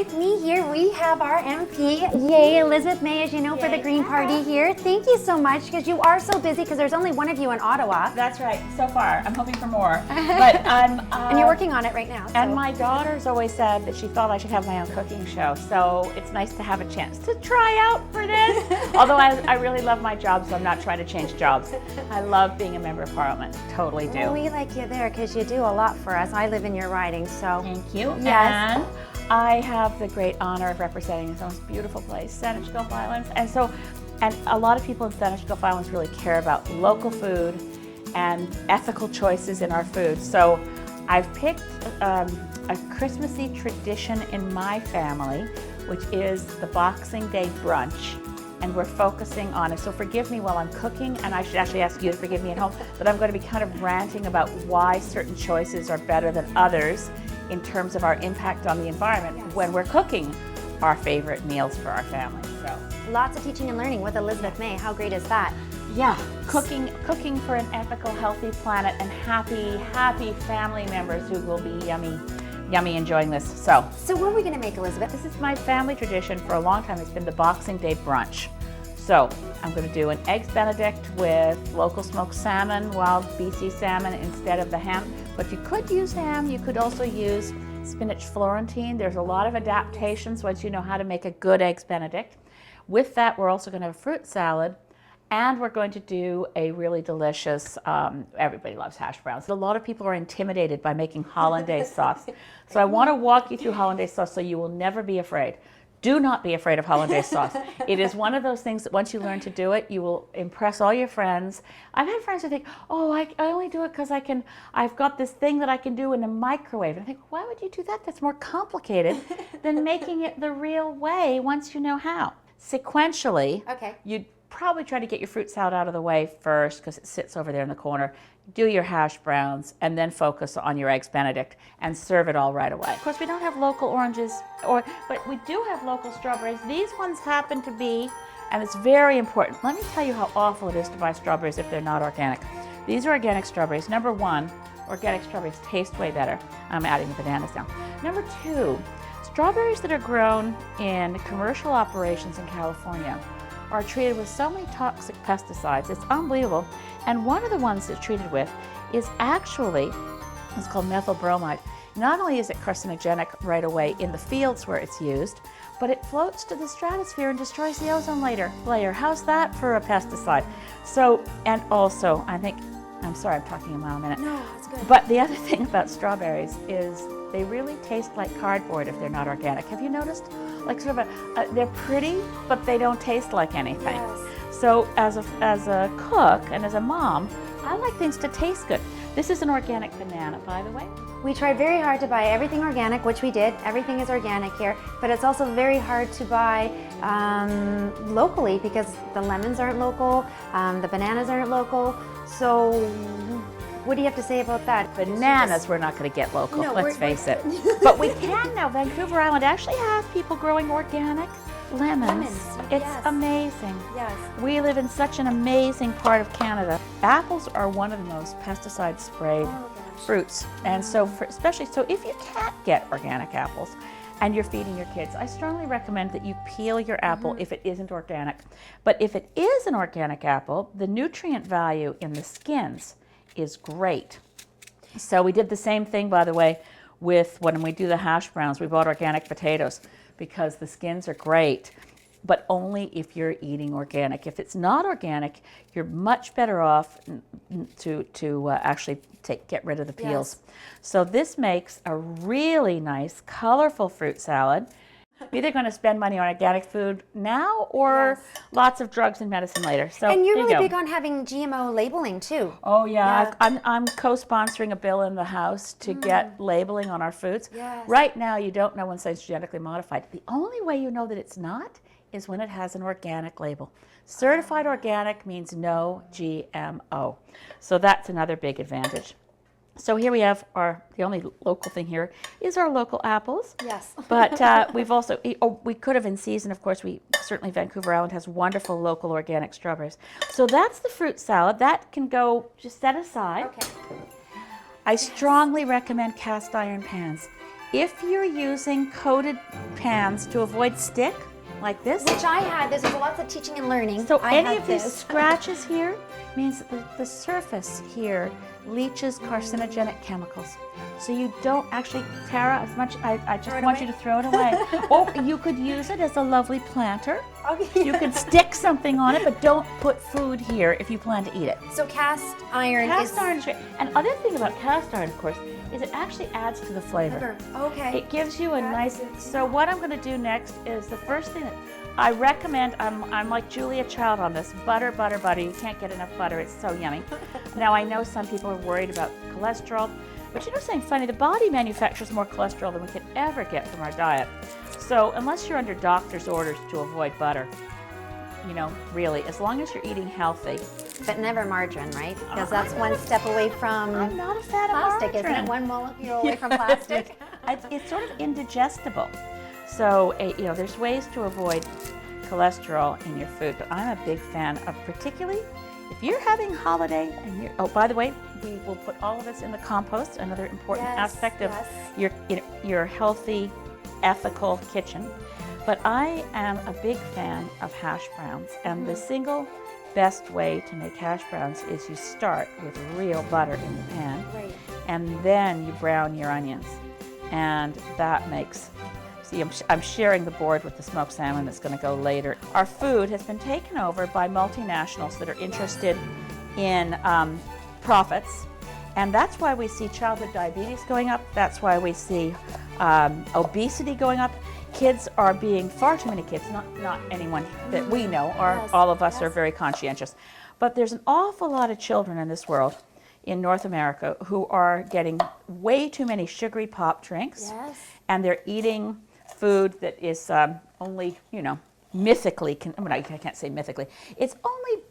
with me here, we have our MP. Yay, Elizabeth May, as you know, for the Green Party here. Thank you so much, because you are so busy, because there's only one of you in Ottawa. That's right, so far. I'm hoping for more. But and you're working on it right now. So. And my daughter's always said that she thought I should have my own cooking show, so it's nice to have a chance to try out for this. Although I really love my job, so I'm not trying to change jobs. I love being a member of Parliament, totally do. Well, we like you there, because you do a lot for us. I live in your riding, so. Thank you. Yes. And I have the great honor of representing this most beautiful place, Saanich Gulf Islands. And a lot of people in Saanich Gulf Islands really care about local food and ethical choices in our food. So I've picked a Christmassy tradition in my family, which is the Boxing Day brunch. And we're focusing on it. So forgive me while I'm cooking, and I should actually ask you to forgive me at home, but I'm going to be kind of ranting about why certain choices are better than others in terms of our impact on the environment when we're cooking our favorite meals for our family. So lots of teaching and learning with Elizabeth May. How great is that? Yeah, cooking for an ethical, healthy planet, and happy family members who will be yummy enjoying this. So what are we going to make, Elizabeth? This is my family tradition for a long time. It's been the Boxing Day brunch. So I'm going to do an eggs benedict with local smoked salmon, wild BC salmon instead of the ham. But you could use ham. You could also use spinach Florentine. There's a lot of adaptations once you know how to make a good eggs benedict. With that, we're also going to have a fruit salad. And we're going to do a really delicious, everybody loves hash browns. A lot of people are intimidated by making hollandaise sauce. So I want to walk you through hollandaise sauce so you will never be afraid. Do not be afraid of hollandaise sauce. It is one of those things that once you learn to do it, you will impress all your friends. I've had friends who think, oh, I only do it because I've got this thing that I can do in a microwave. And I think, why would you do that? That's more complicated than making it the real way once you know how. Sequentially, okay. You'd probably try to get your fruit salad out of the way first because it sits over there in the corner. Do your hash browns and then focus on your eggs benedict and serve it all right away. Of course, we don't have local oranges, but we do have local strawberries. These ones happen to be, and it's very important. Let me tell you how awful it is to buy strawberries if they're not organic. These are organic strawberries. Number one, organic strawberries taste way better. I'm adding the bananas now. Number two, strawberries that are grown in commercial operations in California are treated with so many toxic pesticides. It's unbelievable. And one of the ones it's treated with is actually, it's called methyl bromide. Not only is it carcinogenic right away in the fields where it's used, but it floats to the stratosphere and destroys the ozone layer. How's that for a pesticide? So, and also, I'm sorry, I'm talking a mile a minute. No, it's good. But the other thing about strawberries is they really taste like cardboard if they're not organic. Have you noticed? Like sort of they're pretty, but they don't taste like anything. Yes. So as a cook and as a mom, I like things to taste good. This is an organic banana, by the way. We tried very hard to buy everything organic, which we did. Everything is organic here, but it's also very hard to buy locally because the lemons aren't local, the bananas aren't local. So what do you have to say about that? Bananas we're not going to get local, no, let's face it. But we can now. Vancouver Island actually has people growing organic lemons. It's amazing. Yes. We live in such an amazing part of Canada. Apples are one of the most pesticide sprayed fruits. And so especially if you can't get organic apples and you're feeding your kids, I strongly recommend that you peel your apple if it isn't organic. But if it is an organic apple, the nutrient value in the skins is great. So we did the same thing, by the way, with when we do the hash browns. We bought organic potatoes because the skins are great, but only if you're eating organic. If it's not organic, you're much better off to actually get rid of the peels. Yes. So this makes a really nice, colorful fruit salad. You're either going to spend money on organic food now or lots of drugs and medicine later. So and you're really big on having GMO labeling too. Oh yeah, I'm co-sponsoring a bill in the House to get labeling on our foods. Yes. Right now you don't know when something's genetically modified. The only way you know that it's not is when it has an organic label. Certified organic means no GMO. So that's another big advantage. So here we have the only local thing here is our local apples. Yes. But we've also, we could have in season, of course, certainly Vancouver Island has wonderful local organic strawberries. So that's the fruit salad. That can go just set aside. Okay. I strongly recommend cast iron pans. If you're using coated pans to avoid stick, like this. Which I had. This was lots of teaching and learning. So I any had of these this. scratches here means that the surface here leaches carcinogenic chemicals. So you don't actually, Tara, as much, I just want you to throw it away. Or you could use it as a lovely planter. Okay. You could stick something on it, but don't put food here if you plan to eat it. So cast iron Cast iron is great. And other thing about cast iron, of course, is it actually adds to the flavor. Okay. It gives you a nice, so what I'm going to do next is the first thing that I recommend, I'm like Julia Child on this, butter, butter, butter. You can't get enough butter, it's so yummy. Now I know some people are worried about cholesterol, but you know something funny, the body manufactures more cholesterol than we could ever get from our diet. So unless you're under doctor's orders to avoid butter, you know, really, as long as you're eating healthy. But never margarine, right? Because that's one step away from I'm not a fan of plastic, margarine. isn't it? One molecule away from plastic. It's sort of indigestible. So, you know, there's ways to avoid cholesterol in your food, but I'm a big fan of, particularly if you're having a holiday and you're, oh, by the way, we will put all of this in the compost, another important aspect of your healthy, ethical kitchen. But I am a big fan of hash browns, and the single best way to make hash browns is you start with real butter in the pan, and then you brown your onions, and that makes, see, I'm sharing the board with the smoked salmon that's going to go later. Our food has been taken over by multinationals that are interested in profits, and that's why we see childhood diabetes going up, that's why we see obesity going up. Kids are being, far too many kids, not anyone that we know, all of us are very conscientious, but there's an awful lot of children in this world, in North America, who are getting way too many sugary pop drinks, and they're eating food that is only, you know, mythically, I can't say mythically, it's only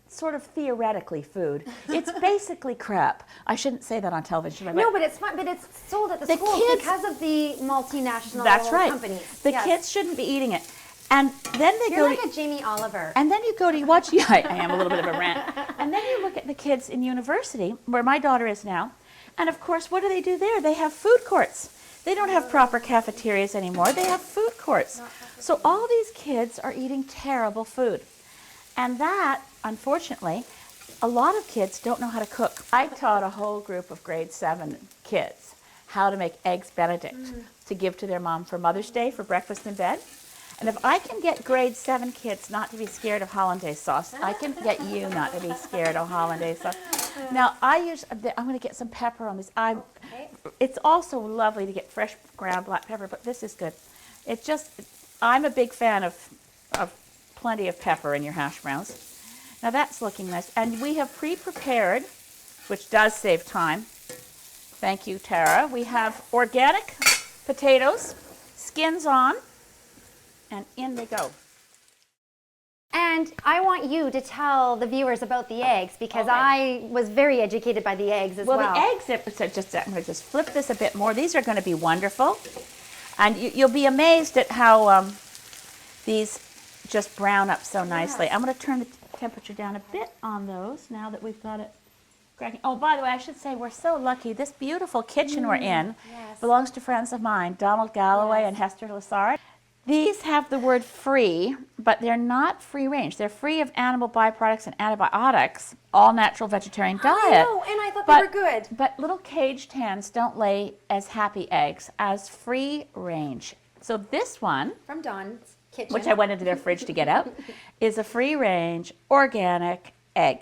sort of theoretically food. It's basically crap. I shouldn't say that on television. No, but it's fun. But it's sold at the schools because of the multinational companies. The kids shouldn't be eating it. And then they You're like a Jamie Oliver. And then you go to watch, yeah, I am a little bit of a rant. And then you look at the kids in university, where my daughter is now, and of course, what do there? They have food courts. They don't have proper cafeterias anymore. They have food courts. So all these kids are eating terrible food. And that, unfortunately, a lot of kids don't know how to cook. I taught a whole group of grade 7 kids how to make eggs benedict to give to their mom for Mother's Day for breakfast in bed. And if I can get grade 7 kids not to be scared of hollandaise sauce, I can get you not to be scared of hollandaise sauce. Now, I'm going to get some pepper on this. It's also lovely to get fresh ground black pepper, but this is good. I'm a big fan of plenty of pepper in your hash browns. Now that's looking nice. And we have pre-prepared, which does save time. Thank you, Tara. We have organic potatoes, skins on, and in they go. And I want you to tell the viewers about the eggs, because I was very educated by the eggs as well. Well, the eggs, I'm going to just flip this a bit more. These are going to be wonderful. And you'll be amazed at how these just brown up so nicely. I'm going to turn the temperature down a bit on those now that we've got it cracking. Oh, by the way, I should say we're so lucky. This beautiful kitchen we're in belongs to friends of mine, Donald Galloway and Hester Lassard. These have the word free, but they're not free range. They're free of animal byproducts and antibiotics, all natural vegetarian diet. I know, and I thought they were good. But little caged hens don't lay as happy eggs as free range. So this one, from Don's kitchen, which I went into their fridge to get out, is a free-range organic egg.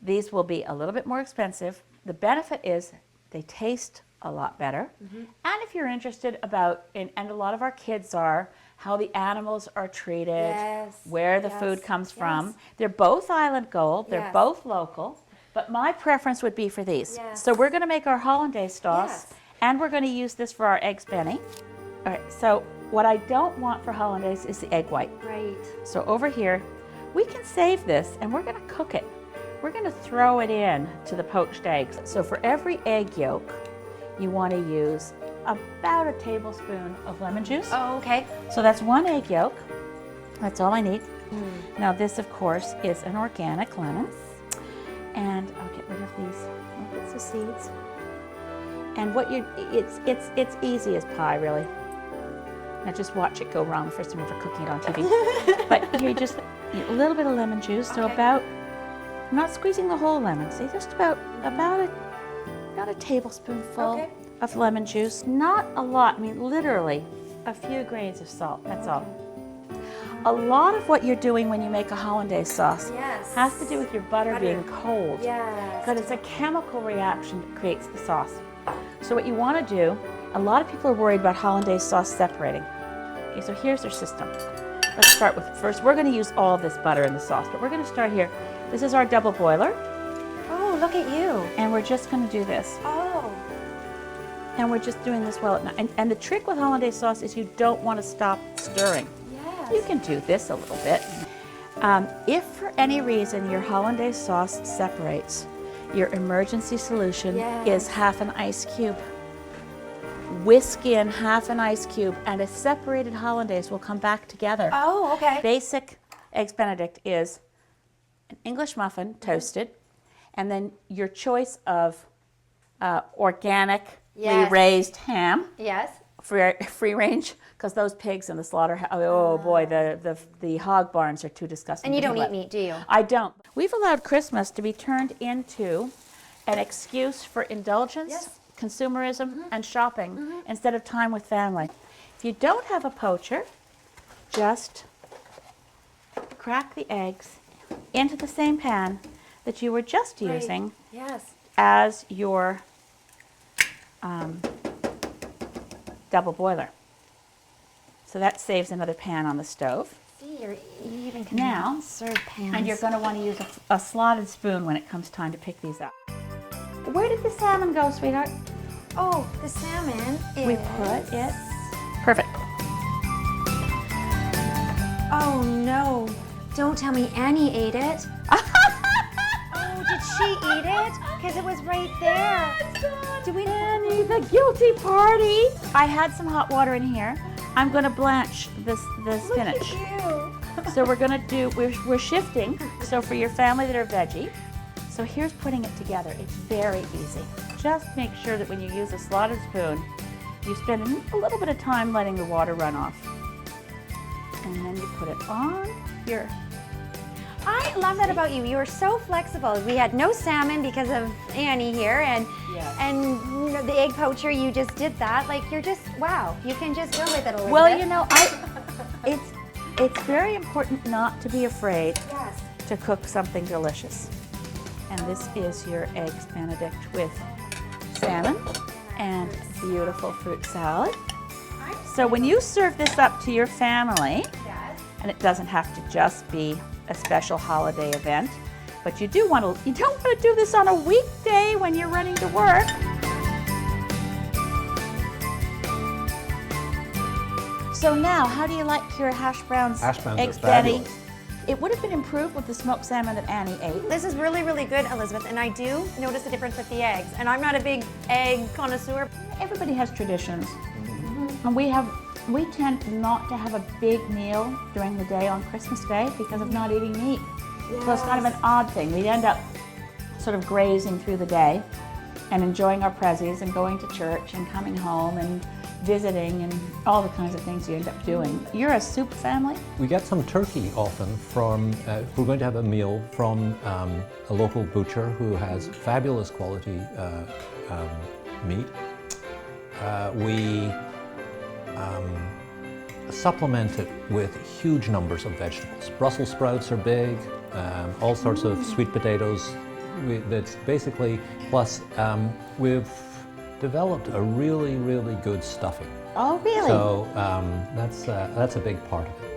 These will be a little bit more expensive. The benefit is they taste a lot better. And if you're interested about, and a lot of our kids are, how the animals are treated, where the food comes from. They're both Island Gold, they're both local, but my preference would be for these. So we're going to make our hollandaise sauce, and we're going to use this for our eggs benny. All right, so what I don't want for hollandaise is the egg white. Right. So over here, we can save this and we're going to cook it. We're going to throw it in to the poached eggs. So for every egg yolk, you want to use about a tablespoon of lemon juice. Oh, okay. So that's 1 egg yolk. That's all I need. Now this, of course, is an organic lemon. And I'll get rid of these little bits of seeds. And it's easy as pie, really. Now just watch it go wrong the first time you're ever cooking it on TV. But here, just a little bit of lemon juice. So about, I'm not squeezing the whole lemon. See, just about a tablespoonful of lemon juice. Not a lot. I mean, literally a few grains of salt. That's all. A lot of what you're doing when you make a hollandaise sauce has to do with your butter being cold. Yes. Because it's a chemical reaction that creates the sauce. So what you want to do, a lot of people are worried about hollandaise sauce separating. Okay, so here's their system. Let's start with, first we're going to use all of this butter in the sauce, but we're going to start here. This is our double boiler. Oh, look at you. And we're just going to do this. Oh. And we're just doing this well at night. And the trick with hollandaise sauce is you don't want to stop stirring. Yes. You can do this a little bit. If for any reason your hollandaise sauce separates, your emergency solution is half an ice cube. Whisk in half an ice cube and a separated hollandaise will come back together. Oh, okay. Basic Eggs Benedict is an English muffin, toasted, and then your choice of organically raised ham. Yes. Free range, because those pigs in the slaughterhouse, oh boy, the hog barns are too disgusting. And you don't eat meat, do you? I don't. We've allowed Christmas to be turned into an excuse for indulgence, consumerism, and shopping instead of time with family. If you don't have a poacher, just crack the eggs into the same pan that you were just using as your double boiler. So that saves another pan on the stove. See, you even can now serve pans. And you're going to want to use a slotted spoon when it comes time to pick these up. Where did the salmon go, sweetheart? Oh, the salmon is... We put it... Perfect. Oh no, don't tell me Annie ate it. Oh, did she eat it? Because it was right there. Did we... Annie, the guilty party. I had some hot water in here. I'm going to blanch the spinach. Look at you. So we're going to do, we're shifting. So for your family that are veggie, so here's putting it together. It's very easy. Just make sure that when you use a slotted spoon, you spend a little bit of time letting the water run off. And then you put it on your... I love that about you. You are so flexible. We had no salmon because of Annie here, and the egg poacher, you just did that. Like, you're just, wow, you can just go with it a little bit. Well, you know, it's very important not to be afraid to cook something delicious. And this is your Eggs Benedict with salmon and beautiful fruit salad. So when you serve this up to your family, and it doesn't have to just be a special holiday event, but you don't want to do this on a weekday when you're running to work. So now, how do you like your hash browns? Hash browns Eggs are fabulous. Benny? It would have been improved with the smoked salmon that Annie ate. This is really, really good, Elizabeth, and I do notice the difference with the eggs. And I'm not a big egg connoisseur. Everybody has traditions, and we tend not to have a big meal during the day on Christmas Day because of not eating meat. So it's kind of an odd thing. We end up sort of grazing through the day and enjoying our prezzies and going to church and coming home and visiting and all the kinds of things you end up doing. You're a soup family? We get some turkey often from, if we're going to have a meal, from a local butcher who has fabulous quality meat. We supplement it with huge numbers of vegetables. Brussels sprouts are big, all sorts of sweet potatoes. That's basically, plus we've developed a really, really good stuffing. Oh, really? So that's a big part of it.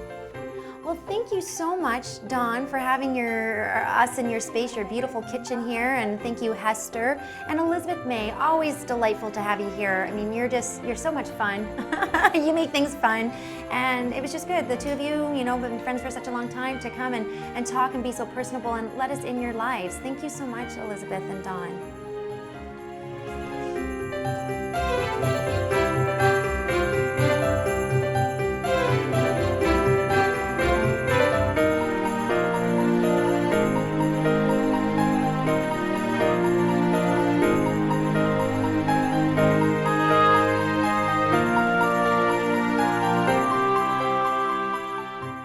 Well, thank you so much, Dawn, for having us in your space, your beautiful kitchen here, and thank you, Hester. And Elizabeth May, always delightful to have you here. I mean, you're so much fun. You make things fun, and it was just good. The two of you, have been friends for such a long time, to come and talk and be so personable and let us in your lives. Thank you so much, Elizabeth and Dawn.